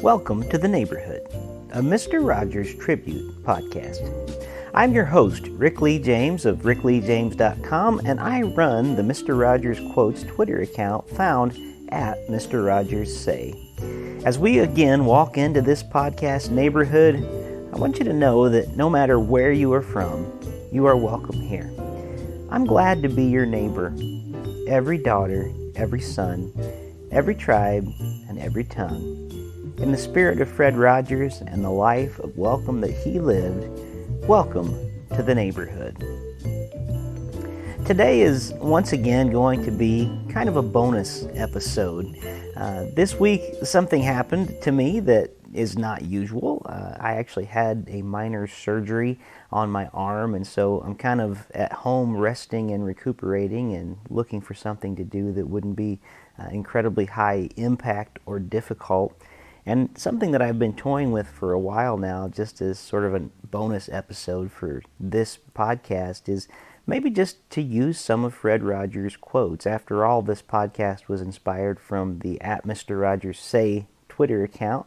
Welcome to The Neighborhood, a Mr. Rogers tribute podcast. I'm your host, Rick Lee James of rickleejames.com, and I run the Mr. Rogers Quotes Twitter account found at Mr. Rogers Say. As we again walk into this podcast neighborhood, I want you to know that no matter where you are from, you are welcome here. I'm glad to be your neighbor. Every daughter, every son, every tribe, and every tongue. In the spirit of Fred Rogers and the life of welcome that he lived, welcome to the neighborhood. Today is once again going to be kind of a bonus episode. This week something happened to me that is not usual. I actually had a minor surgery on my arm, and so I'm kind of at home resting and recuperating and looking for something to do that wouldn't be incredibly high impact or difficult. And something that I've been toying with for a while now, just as sort of a bonus episode for this podcast, is maybe just to use some of Fred Rogers' quotes. After all, this podcast was inspired from the at Mr. Rogers Say Twitter account.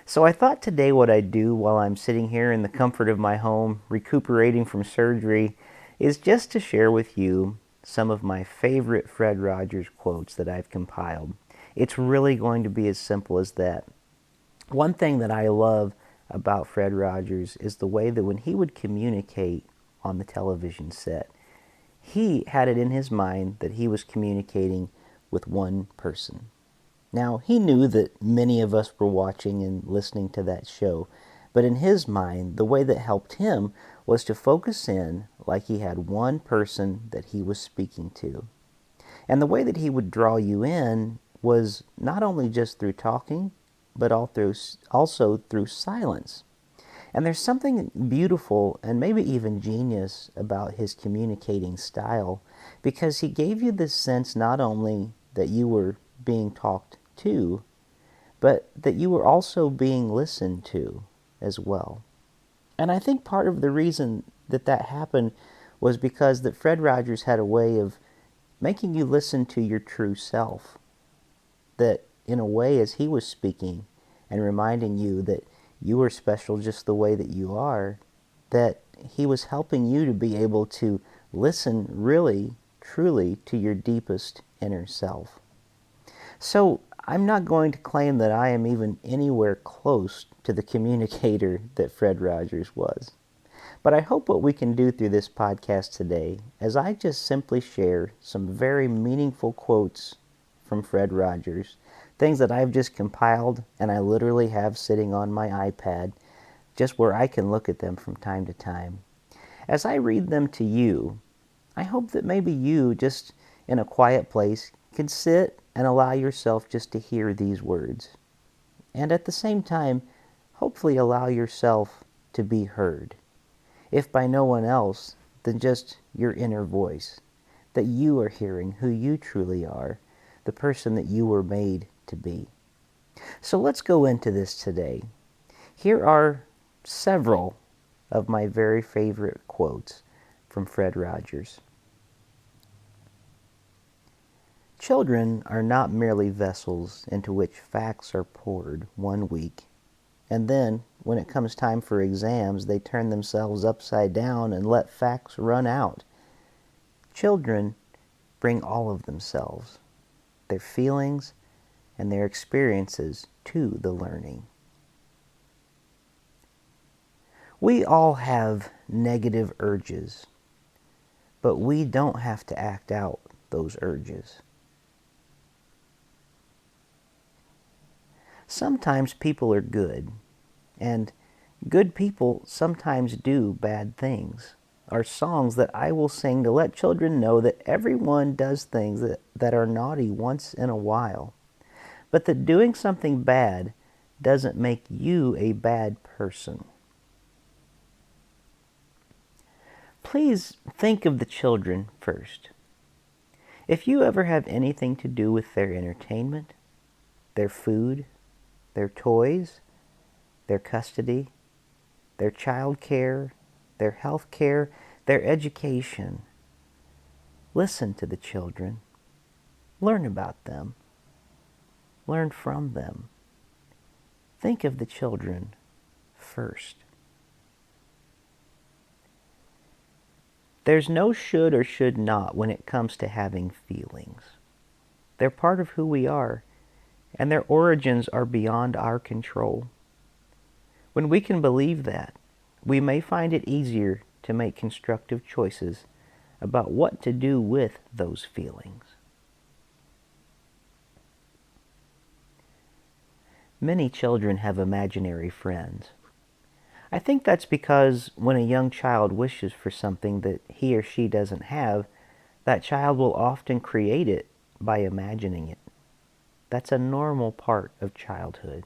So I thought today what I'd do while I'm sitting here in the comfort of my home, recuperating from surgery, is just to share with you some of my favorite Fred Rogers quotes that I've compiled. It's really going to be as simple as that. One thing that I love about Fred Rogers is the way that when he would communicate on the television set, he had it in his mind that he was communicating with one person. Now, he knew that many of us were watching and listening to that show, but in his mind, the way that helped him was to focus in like he had one person that he was speaking to. And the way that he would draw you in was not only just through talking, but also through silence. And there's something beautiful and maybe even genius about his communicating style, because he gave you this sense not only that you were being talked to, but that you were also being listened to as well. And I think part of the reason that happened was because that Fred Rogers had a way of making you listen to your true self. That in a way, as he was speaking and reminding you that you were special just the way that you are, that he was helping you to be able to listen really, truly to your deepest inner self. So I'm not going to claim that I am even anywhere close to the communicator that Fred Rogers was. But I hope what we can do through this podcast today, as I just simply share some very meaningful quotes from Fred Rogers, things that I've just compiled and I literally have sitting on my iPad, just where I can look at them from time to time. As I read them to you, I hope that maybe you, just in a quiet place, can sit and allow yourself just to hear these words. And at the same time, hopefully allow yourself to be heard. If by no one else, then just your inner voice, that you are hearing who you truly are, the person that you were made to be. So let's go into this today. Here are several of my very favorite quotes from Fred Rogers. Children are not merely vessels into which facts are poured 1 week, and then, when it comes time for exams, they turn themselves upside down and let facts run out. Children bring all of themselves, their feelings, and their experiences to the learning. We all have negative urges, but we don't have to act out those urges. Sometimes people are good, and good people sometimes do bad things. Are songs that I will sing to let children know that everyone does things that are naughty once in a while, but that doing something bad doesn't make you a bad person. Please think of the children first. If you ever have anything to do with their entertainment, their food, their toys, their custody, their child care, their health care, their education, listen to the children. Learn about them. Learn from them. Think of the children first. There's no should or should not when it comes to having feelings. They're part of who we are, and their origins are beyond our control. When we can believe that, we may find it easier to make constructive choices about what to do with those feelings. Many children have imaginary friends. I think that's because when a young child wishes for something that he or she doesn't have, that child will often create it by imagining it. That's a normal part of childhood.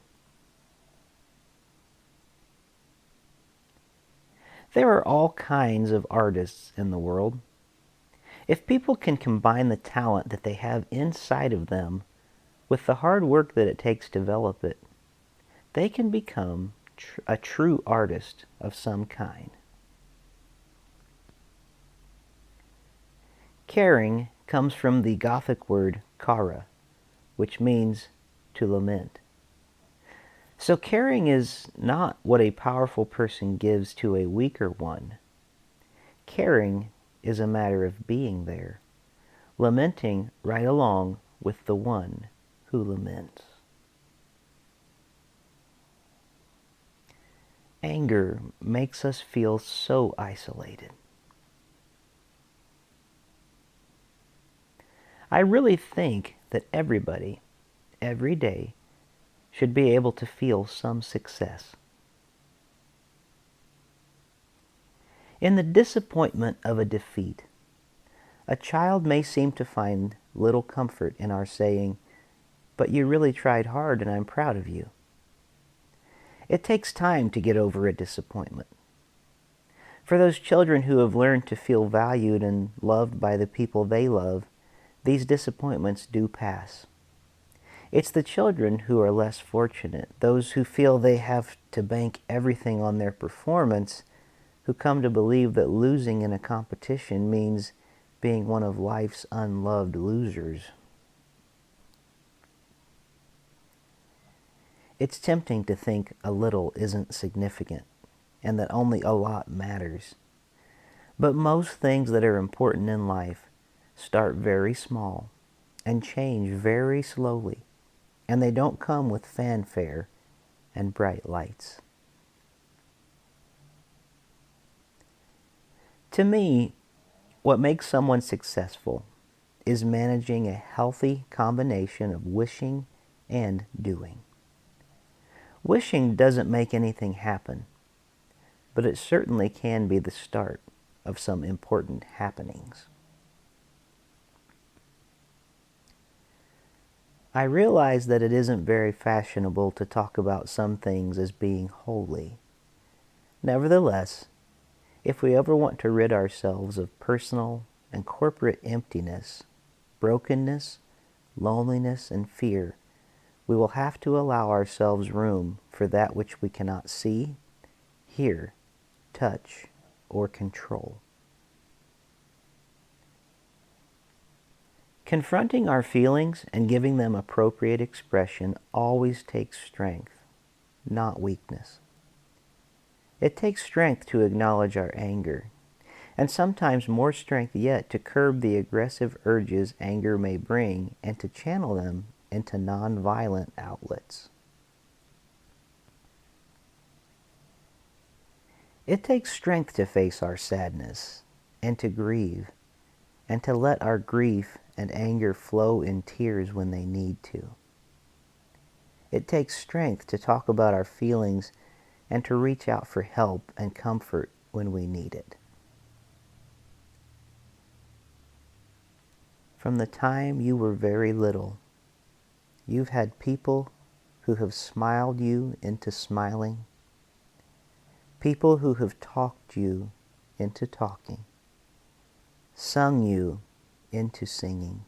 There are all kinds of artists in the world. If people can combine the talent that they have inside of them with the hard work that it takes to develop it, they can become a true artist of some kind. Caring comes from the Gothic word cara, which means to lament. So caring is not what a powerful person gives to a weaker one. Caring is a matter of being there, lamenting right along with the one who laments. Anger makes us feel so isolated. I really think that everybody, every day, should be able to feel some success. In the disappointment of a defeat, a child may seem to find little comfort in our saying, "But you really tried hard and I'm proud of you." It takes time to get over a disappointment. For those children who have learned to feel valued and loved by the people they love, these disappointments do pass. It's the children who are less fortunate, those who feel they have to bank everything on their performance, who come to believe that losing in a competition means being one of life's unloved losers. It's tempting to think a little isn't significant and that only a lot matters. But most things that are important in life start very small and change very slowly, and they don't come with fanfare and bright lights. To me, what makes someone successful is managing a healthy combination of wishing and doing. Wishing doesn't make anything happen, but it certainly can be the start of some important happenings. I realize that it isn't very fashionable to talk about some things as being holy. Nevertheless, if we ever want to rid ourselves of personal and corporate emptiness, brokenness, loneliness, and fear, we will have to allow ourselves room for that which we cannot see, hear, touch, or control. Confronting our feelings and giving them appropriate expression always takes strength, not weakness. It takes strength to acknowledge our anger, and sometimes more strength yet to curb the aggressive urges anger may bring and to channel them into non-violent outlets. It takes strength to face our sadness and to grieve and to let our grief and anger flow in tears when they need to. It takes strength to talk about our feelings and to reach out for help and comfort when we need it. From the time you were very little, you've had people who have smiled you into smiling, people who have talked you into talking, sung you into singing,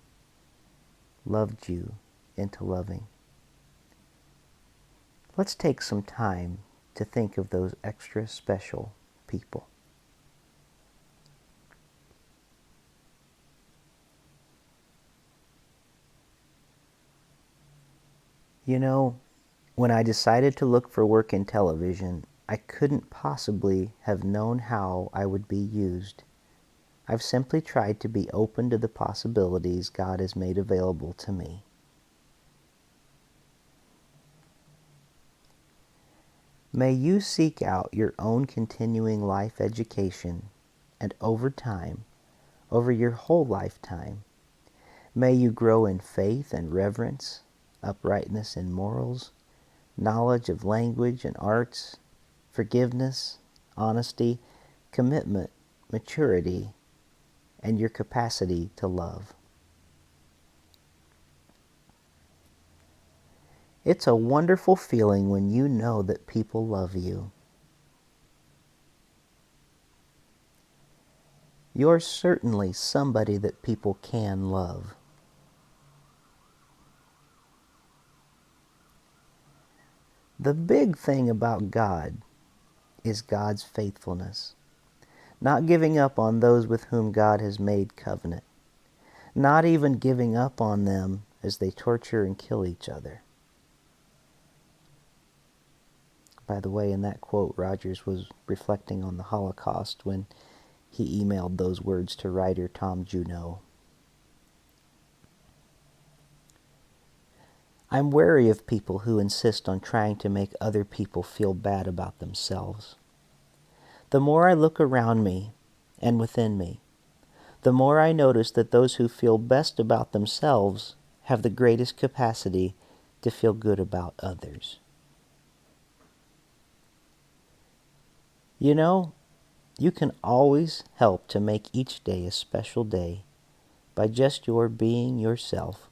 loved you into loving. Let's take some time to think of those extra special people. You know, When I decided to look for work in television, I couldn't possibly have known how I would be used. I've simply tried to be open to the possibilities God has made available to me. May you seek out your own continuing life education, and over time, over your whole lifetime, may you grow in faith and reverence, uprightness in morals, knowledge of language and arts, forgiveness, honesty, commitment, maturity, and your capacity to love. It's a wonderful feeling when you know that people love you. You're certainly somebody that people can love. The big thing about God is God's faithfulness, not giving up on those with whom God has made covenant, not even giving up on them as they torture and kill each other. By the way, in that quote, Rogers was reflecting on the Holocaust when he emailed those words to writer Tom Juneau. I'm wary of people who insist on trying to make other people feel bad about themselves. The more I look around me and within me, the more I notice that those who feel best about themselves have the greatest capacity to feel good about others. You know, you can always help to make each day a special day by just your being yourself.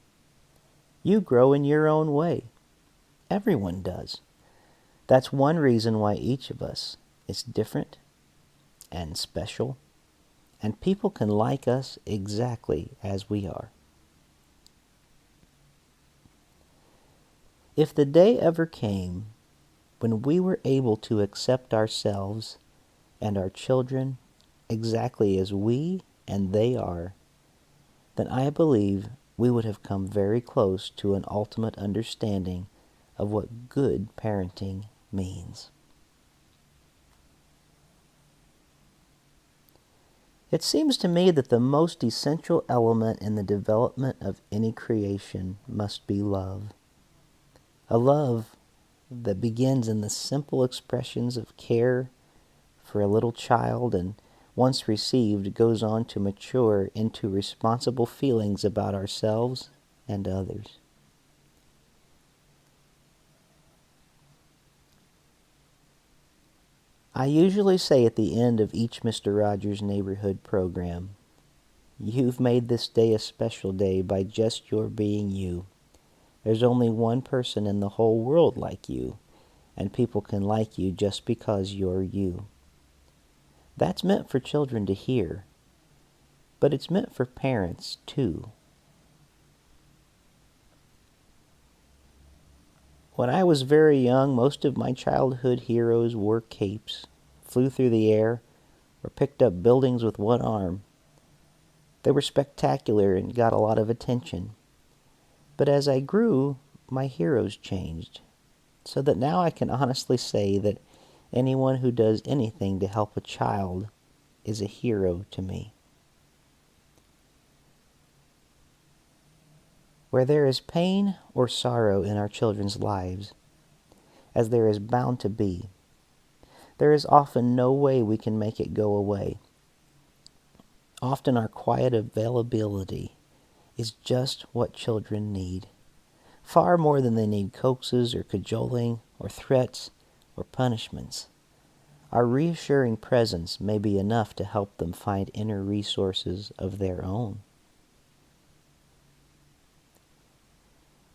You grow in your own way. Everyone does. That's one reason why each of us is different and special, and people can like us exactly as we are. If the day ever came when we were able to accept ourselves and our children exactly as we and they are, then I believe we would have come very close to an ultimate understanding of what good parenting means. It seems to me that the most essential element in the development of any creation must be love. A love that begins in the simple expressions of care for a little child and once received goes on to mature into responsible feelings about ourselves and others. I usually say at the end of each Mr. Rogers' Neighborhood program, "You've made this day a special day by just your being you. There's only one person in the whole world like you, and people can like you just because you're you." That's meant for children to hear, but it's meant for parents too. When I was very young, most of my childhood heroes wore capes, flew through the air, or picked up buildings with one arm. They were spectacular and got a lot of attention. But as I grew, my heroes changed, so that now I can honestly say that anyone who does anything to help a child is a hero to me. Where there is pain or sorrow in our children's lives, as there is bound to be, there is often no way we can make it go away. Often our quiet availability is just what children need, far more than they need coaxes or cajoling or threats or punishments. Our reassuring presence may be enough to help them find inner resources of their own.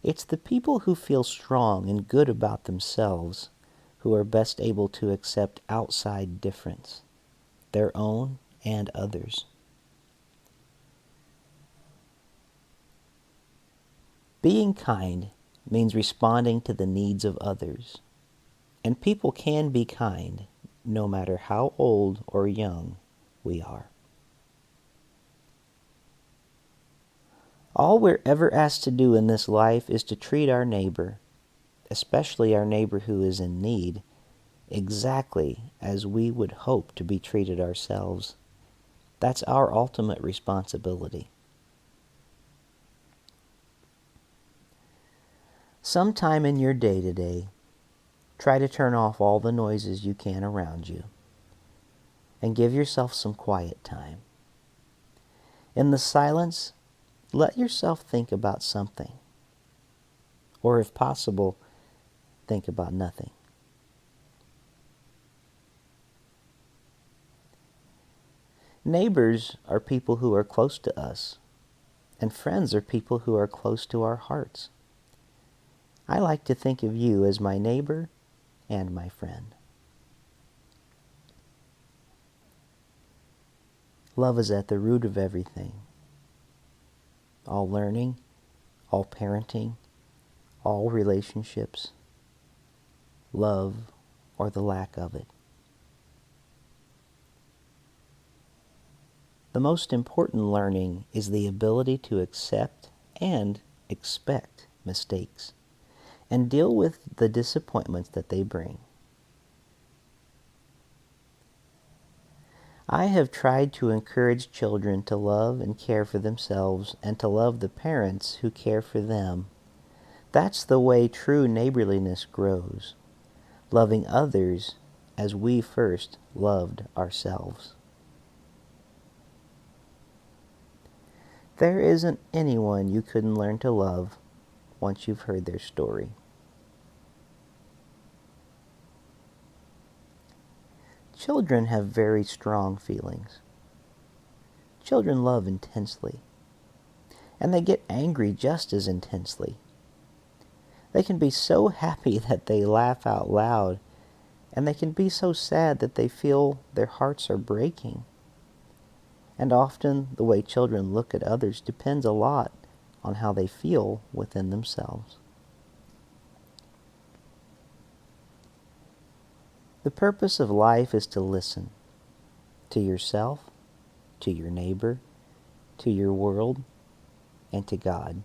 It's the people who feel strong and good about themselves who are best able to accept outside difference, their own and others. Being kind means responding to the needs of others, and people can be kind no matter how old or young we are. All we're ever asked to do in this life is to treat our neighbor, especially our neighbor who is in need, exactly as we would hope to be treated ourselves. That's our ultimate responsibility. Sometime in your day-to-day, try to turn off all the noises you can around you and give yourself some quiet time. In the silence, let yourself think about something, or if possible, think about nothing. Neighbors are people who are close to us, and friends are people who are close to our hearts. I like to think of you as my neighbor and my friend. Love is at the root of everything. All learning, all parenting, all relationships, love or the lack of it. The most important learning is the ability to accept and expect mistakes and deal with the disappointments that they bring. I have tried to encourage children to love and care for themselves and to love the parents who care for them. That's the way true neighborliness grows, loving others as we first loved ourselves. There isn't anyone you couldn't learn to love once you've heard their story. Children have very strong feelings. Children love intensely, and they get angry just as intensely. They can be so happy that they laugh out loud, and they can be so sad that they feel their hearts are breaking. And often the way children look at others depends a lot on how they feel within themselves. The purpose of life is to listen to yourself, to your neighbor, to your world, and to God.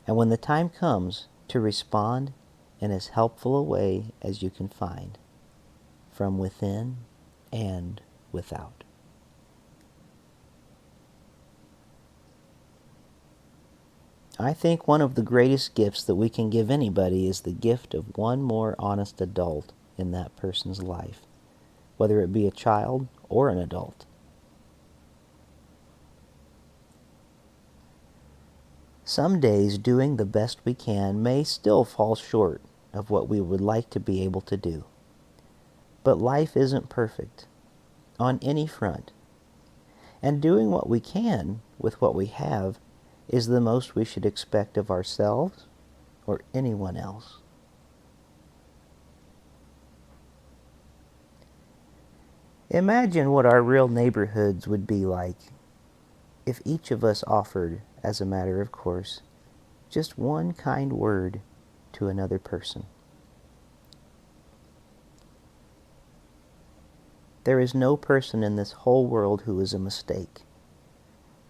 And when the time comes, to respond in as helpful a way as you can find, from within and without. I think one of the greatest gifts that we can give anybody is the gift of one more honest adult in that person's life, whether it be a child or an adult. Some days doing the best we can may still fall short of what we would like to be able to do. But life isn't perfect on any front, and doing what we can with what we have is the most we should expect of ourselves or anyone else. Imagine what our real neighborhoods would be like if each of us offered, as a matter of course, just one kind word to another person. There is no person in this whole world who is a mistake,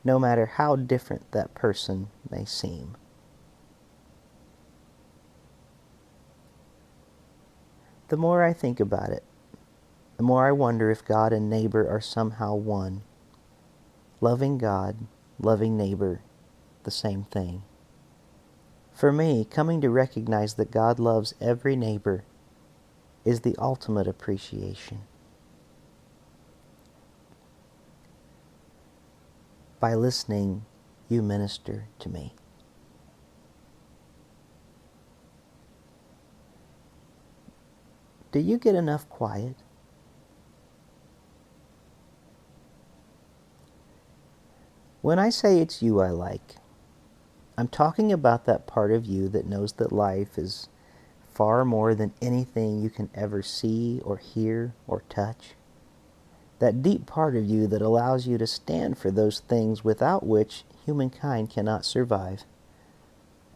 no matter how different that person may seem. The more I think about it, the more I wonder if God and neighbor are somehow one. Loving God, loving neighbor, the same thing. For me, coming to recognize that God loves every neighbor is the ultimate appreciation. By listening, you minister to me. Do you get enough quiet? When I say it's you I like, I'm talking about that part of you that knows that life is far more than anything you can ever see or hear or touch. That deep part of you that allows you to stand for those things without which humankind cannot survive.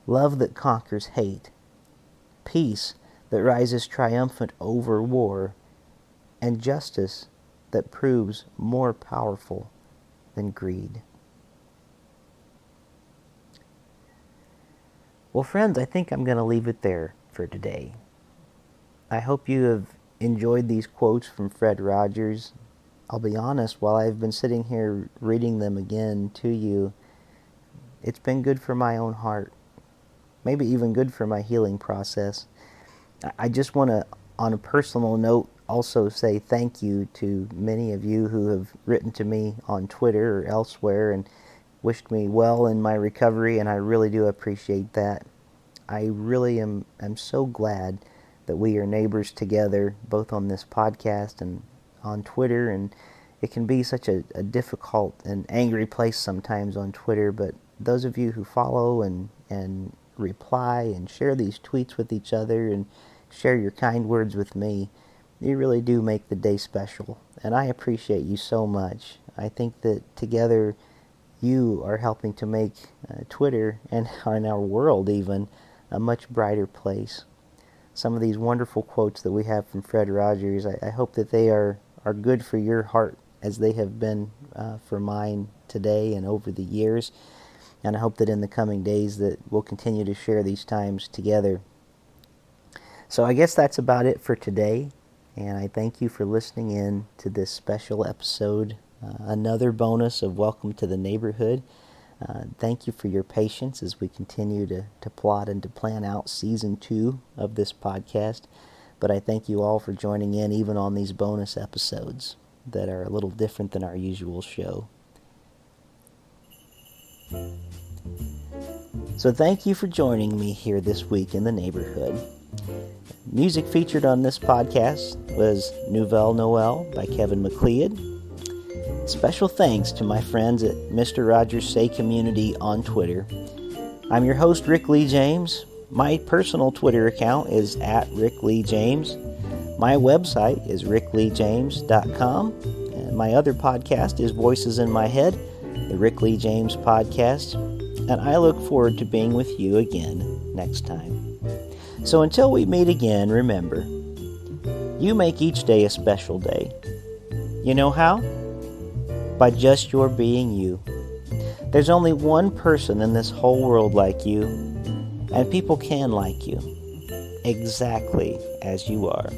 Love that conquers hate. Peace that rises triumphant over war. And justice that proves more powerful than greed. Well, friends, I think I'm going to leave it there. for today. I hope you have enjoyed these quotes from Fred Rogers. I'll be honest, while I've been sitting here reading them again to you, it's been good for my own heart. Maybe even good for my healing process. I just want to, on a personal note, also say thank you to many of you who have written to me on Twitter or elsewhere and wished me well in my recovery, and I really do appreciate that. I really am so glad that we are neighbors together, both on this podcast and on Twitter. And it can be such a difficult and angry place sometimes on Twitter, but those of you who follow and reply and share these tweets with each other and share your kind words with me, you really do make the day special. And I appreciate you so much. I think that together you are helping to make Twitter and our world even a much brighter place. Some of these wonderful quotes that we have from Fred Rogers, I hope that they are good for your heart as they have been for mine today and over the years. And I hope that in the coming days that we'll continue to share these times together. So I guess that's about it for today. And I thank you for listening in to this special episode, another bonus of Welcome to the Neighborhood. Thank you for your patience as we continue to plot and to plan out Season 2 of this podcast. But I thank you all for joining in even on these bonus episodes that are a little different than our usual show. So thank you for joining me here this week in the neighborhood. Music featured on this podcast was Nouvelle Noel by Kevin MacLeod. Special thanks to my friends at Mr. Rogers Say Community on Twitter. I'm your host, Rick Lee James. My personal Twitter account is @RickLeeJames. My website is rickleejames.com. And my other podcast is Voices in My Head, the Rick Lee James podcast. And I look forward to being with you again next time. So until we meet again, remember, you make each day a special day. You know how? By just your being you. There's only one person in this whole world like you, and people can like you exactly as you are.